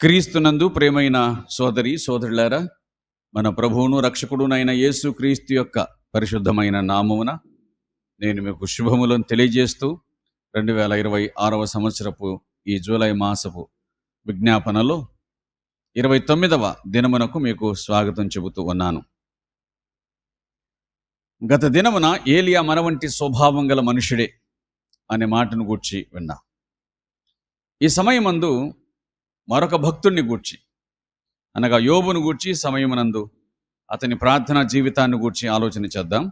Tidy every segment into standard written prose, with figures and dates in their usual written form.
క్రీస్తునందు ప్రేమైన సోదరి సోదరులారా, మన ప్రభువును రక్షకుడునైన యేసు క్రీస్తు యొక్క పరిశుద్ధమైన నామమున నేను మీకు శుభములను తెలియజేస్తూ 2026 సంవత్సరపు ఈ జూలై మాసపు విజ్ఞాపనలో 29వ దినమునకు మీకు స్వాగతం చెబుతూ ఉన్నాను. గత దినమున ఏలియా మన వంటి స్వభావం గల మనుషుడే అనే మాటను గూర్చి విన్నా. ఈ సమయమందు మరొక భక్తుడిని గూర్చి అనగా యోబును గూర్చి సమయమునందు అతని ప్రార్థనా జీవితాన్ని గూర్చి ఆలోచన చేద్దాం.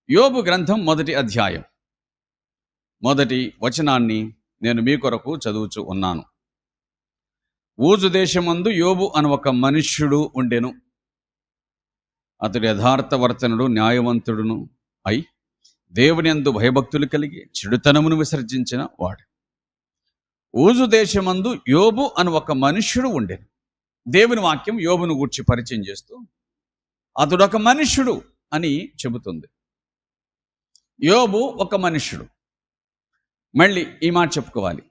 యోబు గ్రంథం 1వ అధ్యాయం 1వ వచనాన్ని నేను మీ కొరకు చదువుచూ ఉన్నాను. ఊజు దేశమందు యోబు అని ఒక మనుష్యుడు ఉండెను. అతడు యథార్థవర్తనుడు, న్యాయవంతుడును అయి దేవుని యందు భయభక్తులు కలిగి చెడుతనమును విసర్జించిన వాడు. ఊజు దేశమందు యోబు అని ఒక మనుష్యుడు ఉండెను. దేవుని వాక్యం యోబును గూర్చి పరిచయం చేస్తూ అతడు ఒక మనుష్యుడు అని చెబుతుంది. యోబు ఒక మనుష్యుడు. మళ్ళీ ఈ మాట చెప్పుకోవాలి,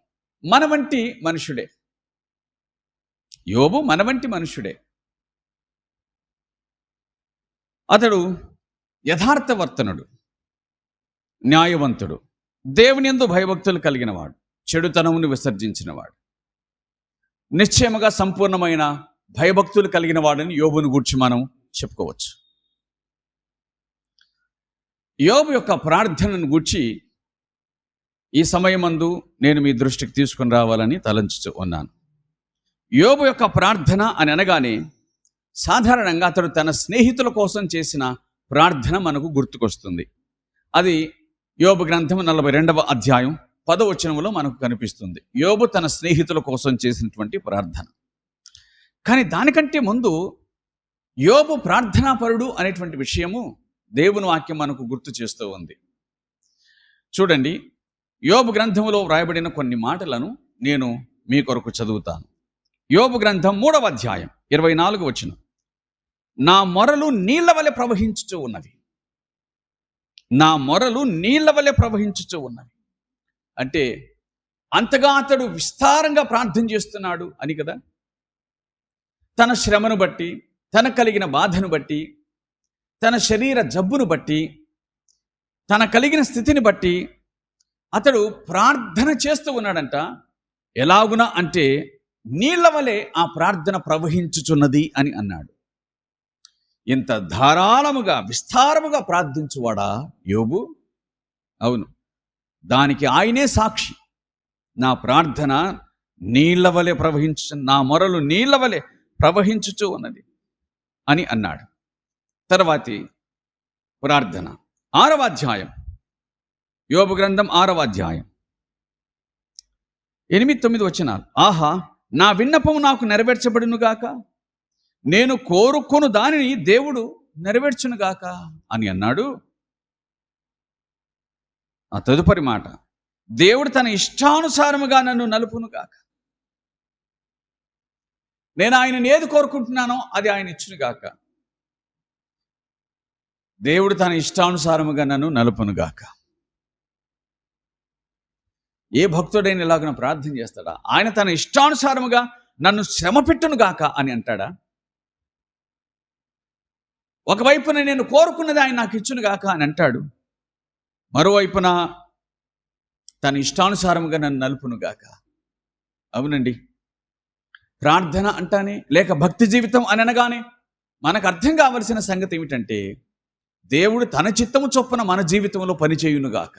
మన వంటి మనుషుడే. యోబు మన వంటి మనుషుడే. అతడు యథార్థవర్తనుడు, న్యాయవంతుడు, దేవుని యందు భయభక్తులు కలిగిన వాడు, చెడుతనమును విసర్జించినవాడు, నిశ్చయముగా సంపూర్ణమైన భయభక్తులు కలిగిన వాడని యోబును గూర్చి మనం చెప్పుకోవచ్చు. యోబు యొక్క ప్రార్థనను గూర్చి ఈ సమయమందు నేను మీ దృష్టికి తీసుకుని రావాలని తలంచుతూ ఉన్నాను. యోబు యొక్క ప్రార్థన అని అనగానే సాధారణంగా అతడు తన స్నేహితుల కోసం చేసిన ప్రార్థన మనకు గుర్తుకొస్తుంది. అది యోబు గ్రంథం 42వ అధ్యాయం 10వ వచనంలో మనకు కనిపిస్తుంది. యోబు తన స్నేహితుల కోసం చేసినటువంటి ప్రార్థన. కానీ దానికంటే ముందు యోబు ప్రార్థనాపరుడు అనేటువంటి విషయము దేవుని వాక్యం మనకు గుర్తు చేస్తూ ఉంది. చూడండి, యోబు గ్రంథంలో వ్రాయబడిన కొన్ని మాటలను నేను మీ కొరకు చదువుతాను. యోబు గ్రంథం 3వ అధ్యాయం 24వ వచనం. నా మొరలు నీళ్ల వలె ప్రవహించుతూ ఉన్నవి. నా మొరలు నీళ్ల వలె ప్రవహించుతూ ఉన్నవి అంటే అంతగా అతడు విస్తారంగా ప్రార్థన చేస్తున్నాడు అని కదా. తన శ్రమను బట్టి, తన కలిగిన బాధను బట్టి, తన శరీర జబ్బును బట్టి, తన కలిగిన స్థితిని బట్టి అతడు ప్రార్థన చేస్తూ ఉన్నాడంట. ఎలాగున అంటే నీళ్ల వలె ఆ ప్రార్థన ప్రవహించుచున్నది అని అన్నాడు. ఇంత ధారాళముగా విస్తారముగా ప్రార్థించువాడా యోబు? అవును, దానికి ఆయనే సాక్షి. నా ప్రార్థన నీళ్ల వలె నా మొరలు నీళ్ల వలె ప్రవహించుచూ ఉన్నది అని అన్నాడు. తర్వాతి ప్రార్థన 6వ అధ్యాయం, యోబు గ్రంథం 6వ అధ్యాయం 8-9 వచనాలు. ఆహా, నా విన్నపము నాకు నెరవేర్చబడునుగాక, నేను కోరుకొను దానిని దేవుడు నెరవేర్చునుగాక అని అన్నాడు. ఆ తదుపరి మాట, దేవుడు తన ఇష్టానుసారముగా నన్ను నలుపునుగాక. నేను ఆయనను ఏది కోరుకుంటున్నానో అది ఆయన ఇచ్చునుగాక. దేవుడు తన ఇష్టానుసారముగా నన్ను నలుపునుగాక. ఏ భక్తుడైనా ఇలాగ ప్రార్థన చేస్తాడా? ఆయన తన ఇష్టానుసారముగా నన్ను శ్రమ పెట్టునుగాక అని అంటాడా? ఒకవైపున నేను కోరుకున్నది ఆయన నాకు ఇచ్చునుగాక అని అంటాడు, మరోవైపున తన ఇష్టానుసారముగా నన్ను నలుపునుగాక. అవునండి, ప్రార్థన అంటానే లేక భక్తి జీవితం అని అనగానే మనకు అర్థం కావలసిన సంగతి ఏమిటంటే దేవుడు తన చిత్తము చొప్పున మన జీవితంలో పనిచేయునుగాక.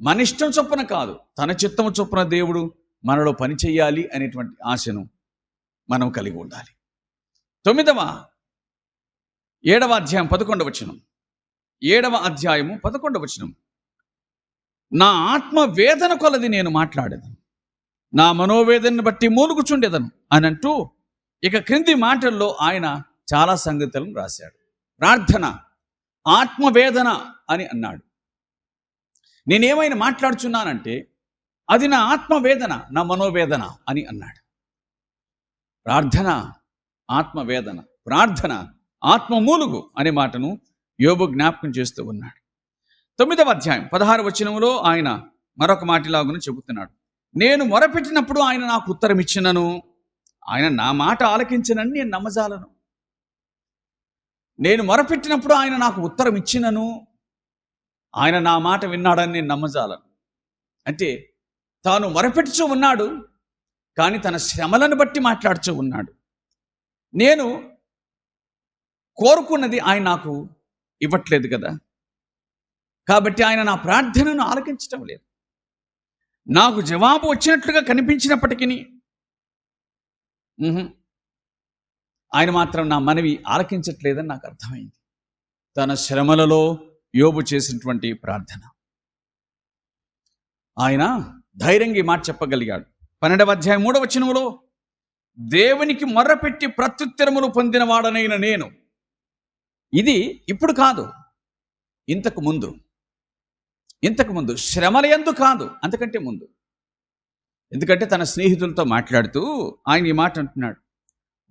మన ఇష్టం చొప్పున కాదు, తన చిత్తము చొప్పున దేవుడు మనలో పనిచేయాలి అనేటువంటి ఆశను మనం కలిగి ఉండాలి. 7వ అధ్యాయం 11వ వచనం. 7వ అధ్యాయము 11వ వచనం. నా ఆత్మ వేదన కొలది నేను మాట్లాడేదను, నా మనోవేదనను బట్టి మూలుగుచుండేదను అని అంటూ ఇక క్రింది మాటల్లో ఆయన చాలా సంగతులను రాశాడు. ప్రార్థన ఆత్మవేదన అని అన్నాడు. నేనేమైనా మాట్లాడుచున్నానంటే అది నా ఆత్మవేదన, నా మనోవేదన అని అన్నాడు. ప్రార్థన ఆత్మవేదన, ప్రార్థన ఆత్మమూలుగు అనే మాటను యోబు జ్ఞాపకం చేస్తూ ఉన్నాడు. 9వ అధ్యాయం 16వ వచనంలో ఆయన మరొక మాటలాగును చెబుతున్నాడు. నేను మొరపెట్టినప్పుడు ఆయన నాకు ఉత్తరం ఇచ్చినను, ఆయన నా మాట ఆలకించినని నేను నమ్మజాలను. నేను మొరపెట్టినప్పుడు ఆయన నాకు ఉత్తరం ఇచ్చినను, ఆయన నా మాట విన్నాడని నేను నమ్మజాలను. అంటే తాను మొరపెట్టుచూ ఉన్నాడు, కానీ తన శ్రమలను బట్టి మాట్లాడుచూ ఉన్నాడు. నేను కోరుకున్నది ఆయన నాకు ఇవ్వట్లేదు కదా, కాబట్టి ఆయన నా ప్రార్థనను ఆలకించటం లేదు. నాకు జవాబు వచ్చినట్లుగా కనిపించినప్పటికీ ఆయన మాత్రం నా మనవి ఆలకించట్లేదని నాకు అర్థమైంది. తన శ్రమలలో యోబు చేసినటువంటి ప్రార్థన, ఆయన ధైర్యంగా ఈ మాట చెప్పగలిగాడు. 12వ అధ్యాయం 3వ వచనంలో, దేవునికి మొర్రపెట్టి ప్రత్యుత్తరములు పొందిన వాడనైన నేను. ఇది ఇప్పుడు కాదు, ఇంతకు ముందు శ్రమల యందు కాదు, అంతకంటే ముందు. ఎందుకంటే తన స్నేహితులతో మాట్లాడుతూ ఆయన ఈ మాట అంటున్నాడు.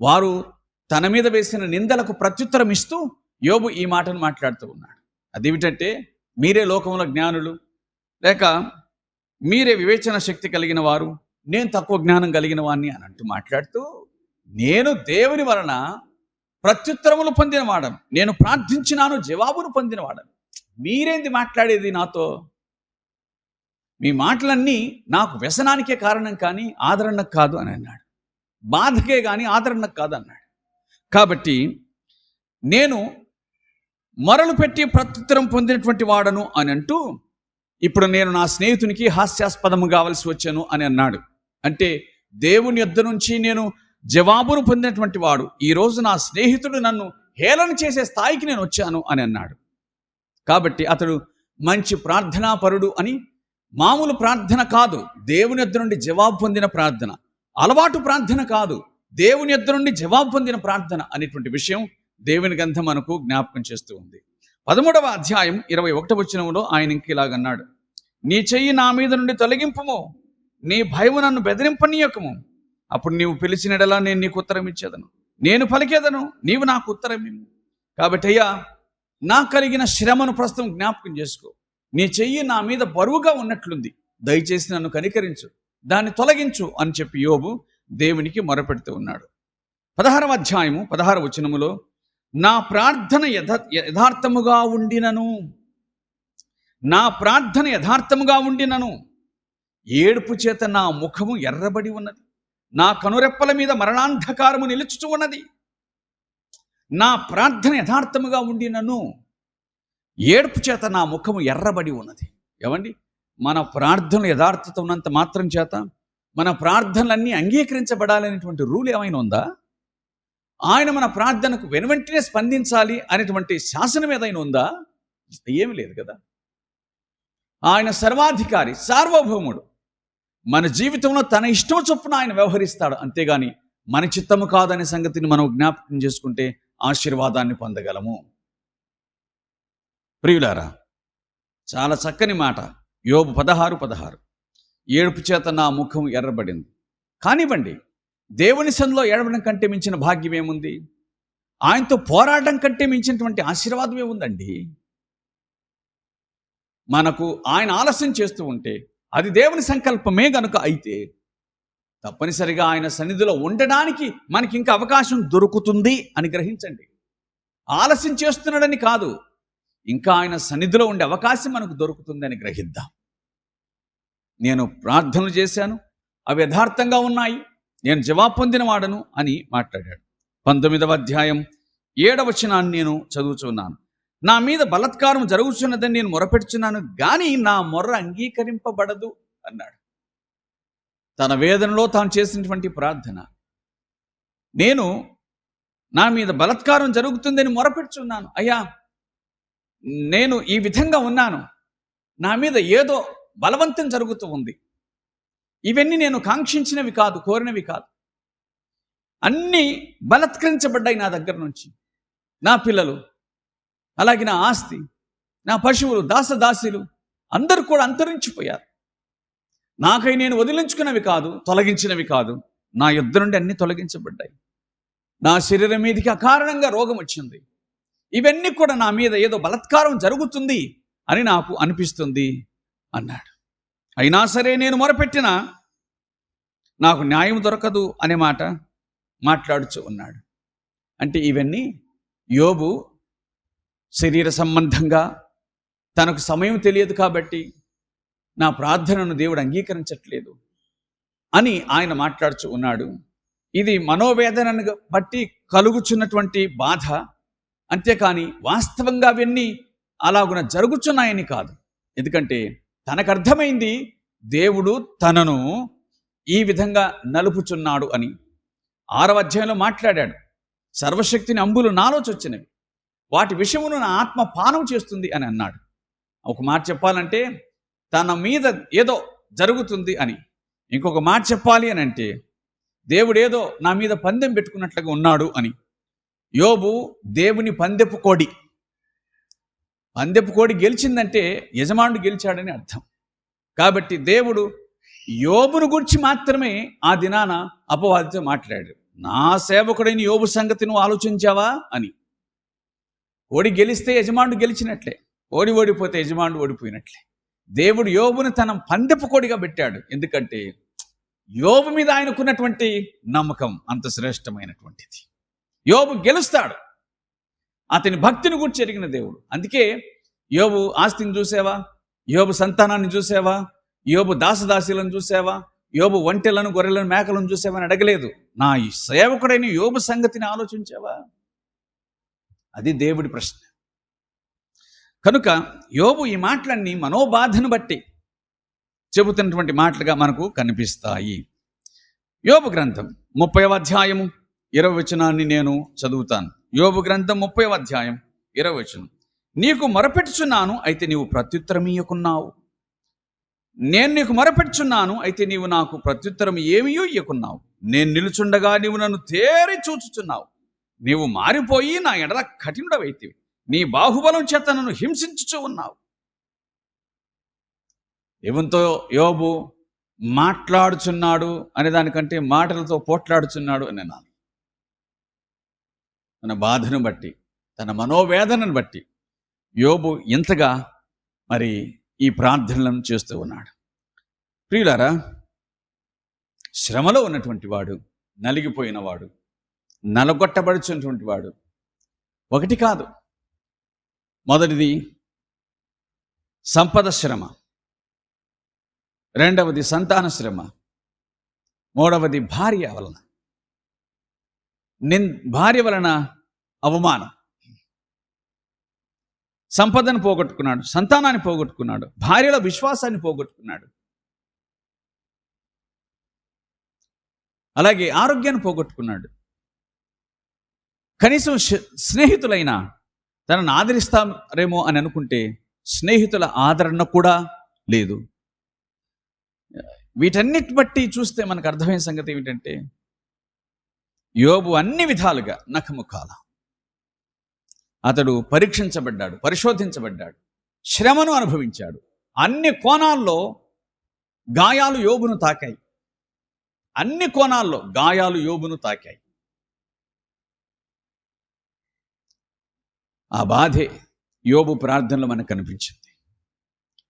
వారు తన మీద వేసిన నిందలకు ప్రత్యుత్తరం ఇస్తూ యోబు ఈ మాటను మాట్లాడుతూ ఉన్నాడు. అదేమిటంటే, మీరే లోకంలో జ్ఞానులు, లేక మీరే వివేచన శక్తి కలిగిన వారు, నేను తక్కువ జ్ఞానం కలిగిన వాడిని అని అంటూ మాట్లాడుతూ, నేను దేవుని వలన ప్రత్యుత్తరములు పొందినవాడను, నేను ప్రార్థించినాను జవాబును పొందినవాడను. మీరేంది మాట్లాడేది నాతో? మీ మాటలన్నీ నాకు వ్యసనానికే కారణం కానీ ఆదరణకు కాదు అని అన్నాడు. బాధకే కానీ ఆదరణకు కాదు అన్నాడు. కాబట్టి నేను మొరలు పెట్టి ప్రత్యుత్తరం పొందినటువంటి వాడను అని అంటూ, ఇప్పుడు నేను నా స్నేహితునికి హాస్యాస్పదము కావలసి వచ్చాను అని అన్నాడు. అంటే దేవుని యొద్ద నుంచి నేను జవాబును పొందినటువంటి వాడు, ఈరోజు నా స్నేహితుడు నన్ను హేళన చేసే స్థాయికి నేను వచ్చాను అని అన్నాడు. కాబట్టి అతడు మంచి ప్రార్థనాపరుడు అని, మామూలు ప్రార్థన కాదు, దేవుని యొద్ద నుండి జవాబు పొందిన ప్రార్థన, అలవాటు ప్రార్థన కాదు, దేవుని యొద్ద నుండి జవాబు పొందిన ప్రార్థన అనేటువంటి విషయం దేవుని గ్రంథం మనకు జ్ఞాపకం చేస్తూ ఉంది. 13వ అధ్యాయం 21వ వచనంలో ఆయన ఇంకిలాగన్నాడు, నీ చెయ్యి నా మీద నుండి తొలగింపుము, నీ భయము నన్ను బెదిరింపనీయకము, అప్పుడు నీవు పిలిచినడలా నేను నీకు ఉత్తరం ఇచ్చేదను, నేను పలికేదను, నీవు నాకు ఉత్తరం ఇమ్ము. కాబట్టి అయ్యా, నాకు కలిగిన శ్రమను ప్రస్తుతం జ్ఞాపకం చేసుకో. నీ చెయ్యి నా మీద బరువుగా ఉన్నట్లుంది, దయచేసి నన్ను కనికరించు, దాన్ని తొలగించు అని చెప్పి యోబు దేవునికి మొరపెడుతూ ఉన్నాడు. 16వ అధ్యాయము 16వ వచనములో, నా ప్రార్థన యథార్థముగా ఉండినను, ఏడుపు చేత నా ముఖము ఎర్రబడి ఉన్నది, నా కనురెప్పల మీద మరణాంధకారము నిలుచుచూ ఉన్నది. నా ప్రార్థన యథార్థముగా ఉండినను, ఏడుపు చేత నా ముఖము ఎర్రబడి ఉన్నది. ఏమండి, మన ప్రార్థనలు యథార్థత ఉన్నంత మాత్రం చేత మన ప్రార్థనలన్నీ అంగీకరించబడాలనేటువంటి రూల్ ఏమైనా ఉందా? ఆయన మన ప్రార్థనకు వెనువెంటనే స్పందించాలి అనేటువంటి శాసనం ఏదైనా ఉందా? ఏమి లేదు కదా. ఆయన సర్వాధికారి, సార్వభౌముడు. మన జీవితంలో తన ఇష్టం చొప్పున ఆయన వ్యవహరిస్తాడు, అంతేగాని మన చిత్తము కాదనే సంగతిని మనం జ్ఞాపకం చేసుకుంటే ఆశీర్వాదాన్ని పొందగలము. ప్రియులారా, చాలా చక్కని మాట యోబు 16:16, ఏడుపు చేత నా ముఖం ఎర్రబడింది. కానివ్వండి, దేవుని సన్నిధిలో ఏడవడం కంటే మించిన భాగ్యం ఏముంది? ఆయనతో పోరాడడం కంటే మించినటువంటి ఆశీర్వాదం ఏముందండి? మనకు ఆయన ఆలస్యం చేస్తూ ఉంటే అది దేవుని సంకల్పమే గనుక అయితే తప్పనిసరిగా ఆయన సన్నిధిలో ఉండడానికి మనకి ఇంకా అవకాశం దొరుకుతుంది అని గ్రహించండి. ఆలస్యం చేస్తున్నాడని కాదు, ఇంకా ఆయన సన్నిధిలో ఉండే అవకాశం మనకు దొరుకుతుంది అని గ్రహిద్దాం. నేను ప్రార్థనలు చేశాను, అవి యథార్థంగా ఉన్నాయి, నేను జవాబు పొందిన వాడను అని మాట్లాడాడు. 19వ అధ్యాయం 7వ వచనాన్ని నేను చదువుచున్నాను. నా మీద బలాత్కారం జరుగుతున్నదని నేను మొరపెడుచున్నాను, కానీ నా మొర్ర అంగీకరింపబడదు అన్నాడు. తన వేదనలో తాను చేసినటువంటి ప్రార్థన, నేను నా మీద బలాత్కారం జరుగుతుందని మొరపెడుచున్నాను, అయ్యా నేను ఈ విధంగా ఉన్నాను, నా మీద ఏదో బలవంతం జరుగుతూ ఉంది, ఇవన్నీ నేను కాంక్షించినవి కాదు, కోరినవి కాదు, అన్నీ బలత్కరించబడ్డాయి నా దగ్గర నుంచి. నా పిల్లలు, అలాగే నా ఆస్తి, నా పశువులు, దాసదాసీలు అందరూ కూడా అంతరించిపోయారు. నాకై నేను వదిలించుకున్నవి కాదు, తొలగించినవి కాదు, నా యుద్ధ నుండి అన్ని తొలగించబడ్డాయి. నా శరీరం మీదకి అకారణంగా రోగం వచ్చింది. ఇవన్నీ కూడా నా మీద ఏదో బలాత్కారం జరుగుతుంది అని నాకు అనిపిస్తుంది అన్నాడు. అయినా సరే నేను మొరపెట్టిన నాకు న్యాయం దొరకదు అనే మాట మాట్లాడుచూ ఉన్నాడు. అంటే ఇవన్నీ యోబు శరీర సంబంధంగా తనకు సమయం తెలియదు కాబట్టి నా ప్రార్థనను దేవుడు అంగీకరించట్లేదు అని ఆయన మాట్లాడుచూ ఉన్నాడు. ఇది మనోవేదనను బట్టి కలుగుచున్నటువంటి బాధ, అంతేకాని వాస్తవంగా అవన్నీ అలాగున జరుగుచున్నాయని కాదు. ఎందుకంటే తనకు అర్థమైంది దేవుడు తనను ఈ విధంగా నలుపుచున్నాడు అని. 6వ అధ్యాయంలో మాట్లాడాడు, సర్వశక్తిని అంబులు నాలో చొచ్చినవి, వాటి విషయమును నా ఆత్మ పానం చేస్తుంది అని అన్నాడు. ఒక మాట చెప్పాలంటే తన మీద ఏదో జరుగుతుంది అని. ఇంకొక మాట చెప్పాలి అని అంటే దేవుడు ఏదో నా మీద పందెం పెట్టుకున్నట్లుగా ఉన్నాడు అని. యోబు దేవుని పందెపు కోడి. పందెపు కోడి గెలిచిందంటే యజమానుడు గెలిచాడని అర్థం. కాబట్టి దేవుడు యోబును గురించి మాత్రమే ఆ దినాన అపవాదితో మాట్లాడాడు. నా సేవకుడైన యోబు సంగతి నువ్వు ఆలోచించావా అని. కోడి గెలిస్తే యజమానుడు గెలిచినట్లే, ఓడిపోతే యజమానుడు ఓడిపోయినట్లే. దేవుడు యోబును తన పందెపు కోడిగా పెట్టాడు. ఎందుకంటే యోబు మీద ఆయనకున్నటువంటి నమ్మకం అంత శ్రేష్టమైనటువంటిది. యోబు గెలుస్తాడు, అతని భక్తిని గురించి ఎరిగిన దేవుడు. అందుకే యోబు ఆస్తిని చూసావా, యోబు సంతానాన్ని చూసావా, యోబు దాసదాసీలను చూసావా, యోబు ఒంటెలను గొర్రెలను మేకలను చూసావని అడగలేదు. నా ఈ సేవకుడైన యోబు సంగతిని ఆలోచించావా? అది దేవుడి ప్రశ్న. కనుక యోబు ఈ మాటలన్నీ మనోబాధను బట్టి చెబుతున్నటువంటి మాటలుగా మనకు కనిపిస్తాయి. యోబు గ్రంథం 30వ అధ్యాయము 20వ వచనాన్ని నేను చదువుతాను. యోబు గ్రంథం 30వ అధ్యాయం 20వ వచనం. నీకు మొరపెట్టుచున్నాను, అయితే నీవు ప్రత్యుత్తరం ఇయ్యకున్నావు. నేను నీకు మొరపెట్టుచున్నాను, అయితే నీవు నాకు ప్రత్యుత్తరం ఏమీయో ఇయ్యకున్నావు. నేను నిలుచుండగా నీవు నన్ను తేరి చూచుచున్నావు. నీవు మారిపోయి నా ఎడల కఠినుడవైతివి. నీ బాహుబలం చేత నన్ను హింసించుచూ ఉన్నావు. దేవునితో యోబు మాట్లాడుచున్నాడు అనే దానికంటే మాటలతో పోట్లాడుచున్నాడు అని అన్నాను. తన బాధను బట్టి, తన మనోవేదనను బట్టి యోబు ఇంతగా మరి ఈ ప్రార్థనలను చేస్తూ ఉన్నాడు. ప్రియులారా, శ్రమలో ఉన్నటువంటి వాడు, నలిగిపోయిన వాడు, నలగొట్టబడుచున్నటువంటి వాడు ఒకటి కాదు. మొదటిది సంపద శ్రమ, రెండవది సంతాన శ్రమ, మూడవది భార్య వలన భార్య వలన అవమానం. సంపదను పోగొట్టుకున్నాడు, సంతానాన్ని పోగొట్టుకున్నాడు, భార్యలో విశ్వాసాన్ని పోగొట్టుకున్నాడు, అలాగే ఆరోగ్యాన్ని పోగొట్టుకున్నాడు. కనీసం స్నేహితులైనా తనను ఆదరిస్తారేమో అని అనుకుంటే స్నేహితుల ఆదరణ కూడా లేదు. వీటన్నిటి బట్టి చూస్తే మనకు అర్థమైన సంగతి ఏమిటంటే యోబు అన్ని విధాలుగా నఖముఖాల అతడు పరీక్షించబడ్డాడు, పరిశోధించబడ్డాడు, శ్రమను అనుభవించాడు. అన్ని కోణాల్లో గాయాలు యోబును తాకాయి. అన్ని కోణాల్లో గాయాలు యోబును తాకాయి. ఆ బాధే యోబు ప్రార్థనలో మనకు కనిపించింది.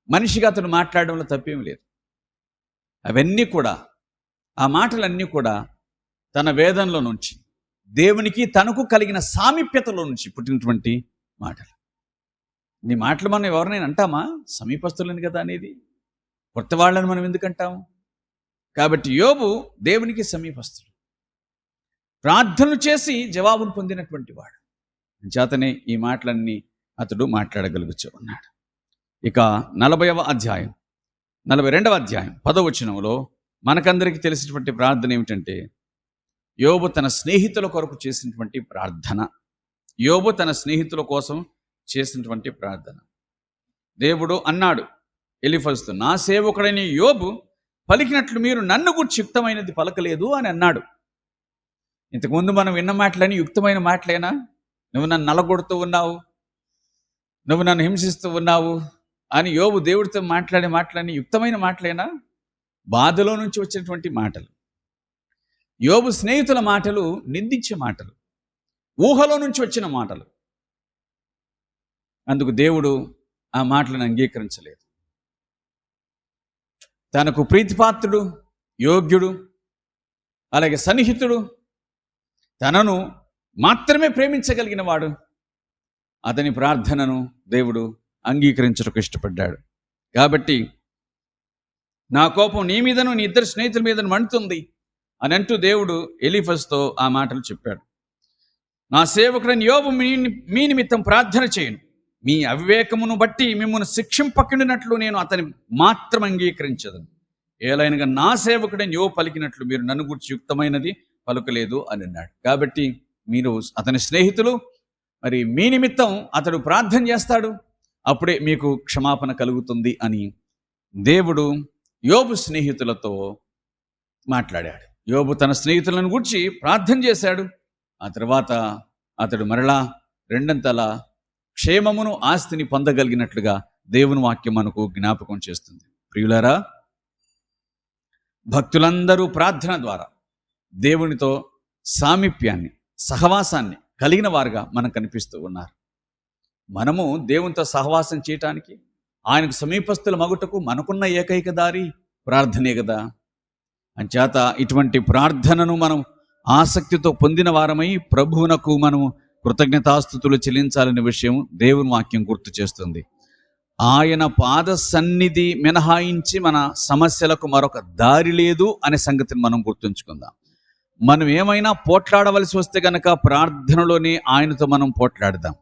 మనిషిగా అతను మాట్లాడడంలో తప్పేం లేదు. అవన్నీ కూడా, ఆ మాటలన్నీ కూడా తన వేదనలో నుంచి, దేవునికి తనకు కలిగిన సామీప్యతలో నుంచి పుట్టినటువంటి మాటలు. నీ మాటలు మనం ఎవరినైనా అంటామా? సమీపస్తులని కదా అనేది. కొత్త వాళ్ళని మనం ఎందుకు అంటాము? కాబట్టి యోబు దేవునికి సమీపస్తుడు, ప్రార్థనలు చేసి జవాబును పొందినటువంటి వాడు. చేతనే ఈ మాటలన్నీ అతడు మాట్లాడగలుగుతూ ఉన్నాడు. ఇక 40వ అధ్యాయం 42వ అధ్యాయం 10వ వచనంలో మనకందరికీ తెలిసినటువంటి ప్రార్థన ఏమిటంటే యోబు తన స్నేహితుల కొరకు చేసినటువంటి ప్రార్థన. యోబు తన స్నేహితుల కోసం చేసినటువంటి ప్రార్థన. దేవుడు అన్నాడు ఎలీఫజుతో, నా సేవకుడైన యోబు పలికినట్లు మీరు నన్ను గూర్చి యుక్తమైనది పలకలేదు అని అన్నాడు. ఇంతకుముందు మనం విన్న మాటలని యుక్తమైన మాటలేనా? నువ్వు నన్ను నలగొడుతూ ఉన్నావు, నువ్వు నన్ను హింసిస్తూ ఉన్నావు అని యోబు దేవుడితో మాట్లాడే మాటలని యుక్తమైన మాటలేనా? బాధలో నుంచి వచ్చినటువంటి మాటలు. యోబు స్నేహితుల మాటలు నిందించే మాటలు, ఊహలో నుంచి వచ్చిన మాటలు. అందుకు దేవుడు ఆ మాటలను అంగీకరించలేదు. తనకు ప్రీతిపాత్రుడు, యోగ్యుడు, అలాగే సన్నిహితుడు, తనను మాత్రమే ప్రేమించగలిగిన వాడు, అతని ప్రార్థనను దేవుడు అంగీకరించడానికి ఇష్టపడ్డాడు. కాబట్టి నా కోపం నీ మీదను నీ ఇద్దరు స్నేహితుల మీదను మండుతుంది అని అంటూ దేవుడు ఎలీఫజుతో ఆ మాటలు చెప్పాడు. నా సేవకుడైన యోబు మీ నిమిత్తం ప్రార్థన చేయను, మీ అవివేకమును బట్టి మిమ్మల్ని శిక్షింపకుండినట్లు నేను అతని మాత్రం అంగీకరించదను. ఏలైనగా నా సేవకుడైన యోబు పలికినట్లు మీరు నన్ను గురించి యుక్తమైనది పలుకలేదు అని అన్నాడు. కాబట్టి మీరు అతని స్నేహితులు, మరి మీ నిమిత్తం అతడు ప్రార్థన చేస్తాడు, అప్పుడే మీకు క్షమాపణ కలుగుతుంది అని దేవుడు యోబు స్నేహితులతో మాట్లాడాడు. యోబు తన స్నేహితులను గురించి ప్రార్థన చేశాడు. ఆ తర్వాత అతడు మరలా రెండంతల క్షేమమును ఆస్తిని పొందగలిగినట్లుగా దేవుని వాక్యం మనకు జ్ఞాపకం చేస్తుంది. ప్రియులారా, భక్తులందరూ ప్రార్థన ద్వారా దేవునితో సామీప్యాన్ని, సహవాసాన్ని కలిగిన వారుగా మనకు కనిపిస్తూ ఉన్నారు. మనము దేవునితో సహవాసం చేయటానికి, ఆయనకు సమీపస్తుల మగుటకు మనకున్న ఏకైక దారి ప్రార్థనే కదా. అంచేత ఇటువంటి ప్రార్థనను మనం ఆసక్తితో పొందిన వారమై ప్రభువునకు మనము కృతజ్ఞతాస్తుతులు చెల్లించాలనే విషయం దేవుని వాక్యం గుర్తు చేస్తుంది. ఆయన పాద సన్నిధి మినహాయించి మన సమస్యలకు మరొక దారి లేదు అనే సంగతిని మనం గుర్తుంచుకుందాం. మనం ఏమైనా పోట్లాడవలసి వస్తే కనుక ప్రార్థనలోనే ఆయనతో మనం పోట్లాడదాం.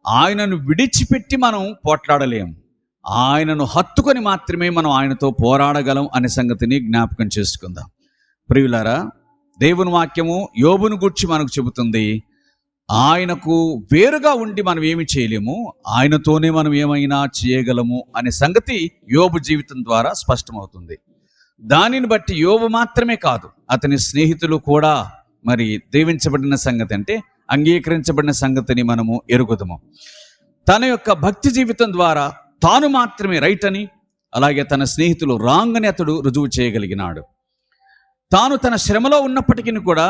ఆయనను విడిచిపెట్టి మనం పోట్లాడలేము. ఆయనను హత్తుకొని మాత్రమే మనం ఆయనతో పోరాడగలం అనే సంగతిని జ్ఞాపకం చేసుకుందాం. ప్రియులారా, దేవుని వాక్యము యోబును గూర్చి మనకు చెబుతుంది, ఆయనకు వేరుగా ఉండి మనం ఏమి చేయలేము, ఆయనతోనే మనం ఏమైనా చేయగలము అనే సంగతి యోబు జీవితం ద్వారా స్పష్టమవుతుంది. దానిని బట్టి యోబు మాత్రమే కాదు, అతని స్నేహితులు కూడా మరి దీవించబడిన సంగతి, అంటే అంగీకరించబడిన సంగతిని మనము ఎరుగుదము. తన యొక్క భక్తి జీవితం ద్వారా తాను మాత్రమే రైట్ అని, అలాగే తన స్నేహితులు రాంగ్ అని అతడు రుజువు చేయగలిగినాడు. తాను తన శ్రమలో ఉన్నప్పటికీ కూడా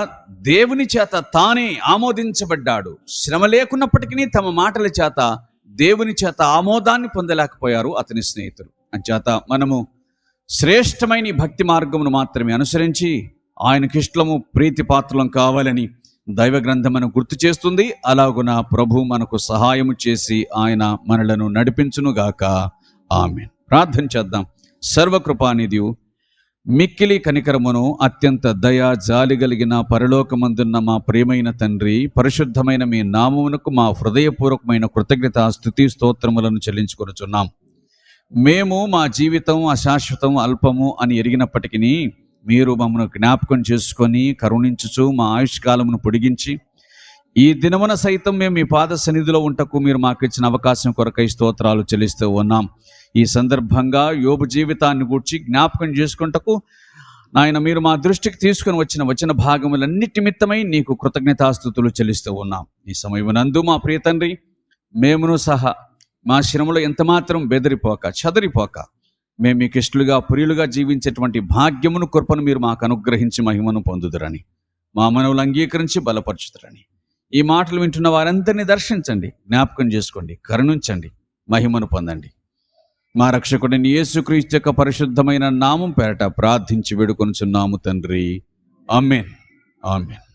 దేవుని చేత తానే ఆమోదించబడ్డాడు. శ్రమ లేకున్నప్పటికీ తమ మాటల చేత దేవుని చేత ఆమోదాన్ని పొందలేకపోయారు అతని స్నేహితులు. అంచేత మనము శ్రేష్టమైన ఈ భక్తి మార్గమును మాత్రమే అనుసరించి ఆయనకి ఇష్టము ప్రీతి పాత్రలం కావాలని దైవ గ్రంథం మనకు గుర్తు చేస్తుంది. అలాగున ప్రభు మనకు సహాయము చేసి ఆయన మనలను నడిపించునుగాక. ఆమేన్. ప్రార్థన చేద్దాం. సర్వకృపానిధియు, మిక్కిలి కనికరమును, అత్యంత దయ జాలి కలిగిన పరలోకమందున్న మా ప్రియమైన తండ్రి, పరిశుద్ధమైన మీ నామమునకు మా హృదయపూర్వకమైన కృతజ్ఞత స్తుతి స్తోత్రములను చెల్లించుకొనుచున్నాం. మేము మా జీవితం అశాశ్వతం, అల్పము అని ఎరిగినప్పటికీ మీరు మమ్మల్ని జ్ఞాపకం చేసుకొని కరుణించుచు మా ఆయుష్కాలమును పొడిగించి ఈ దినమున సైతం మేము మీ పాద సన్నిధిలో ఉంటకు మీరు మాకు ఇచ్చిన అవకాశం కొరకై స్తోత్రాలు చెల్లిస్తూ ఉన్నాం. ఈ సందర్భంగా యోబు జీవితాన్ని గూర్చి జ్ఞాపకం చేసుకుంటకు నాయన మీరు మా దృష్టికి తీసుకుని వచ్చిన భాగములన్నిటి నిమిత్తమై నీకు కృతజ్ఞతాస్తుతులు చెల్లిస్తూ ఉన్నాం. ఈ సమయమునందు మా ప్రియ తండ్రి, మేమును సహా మా శ్రమలో ఎంతమాత్రం బెదిరిపోక చెదరిపోక మేము మీకు ఇష్టలుగా ప్రియులుగా జీవించేటువంటి భాగ్యమును కృపను మీరు మాకు అనుగ్రహించి మహిమను పొందుదురని, మా మనవులు అంగీకరించి బలపరచుదురని, ఈ మాటలు వింటున్న వారందరినీ దర్శించండి, జ్ఞాపకం చేసుకోండి, కరుణించండి, మహిమను పొందండి. మా రక్షకుడిని యేసుక్రీస్తు యొక్క పరిశుద్ధమైన నామం పేరట ప్రార్థించి వేడుకొనుచున్నాము తండ్రి. ఆమేన్. ఆమేన్.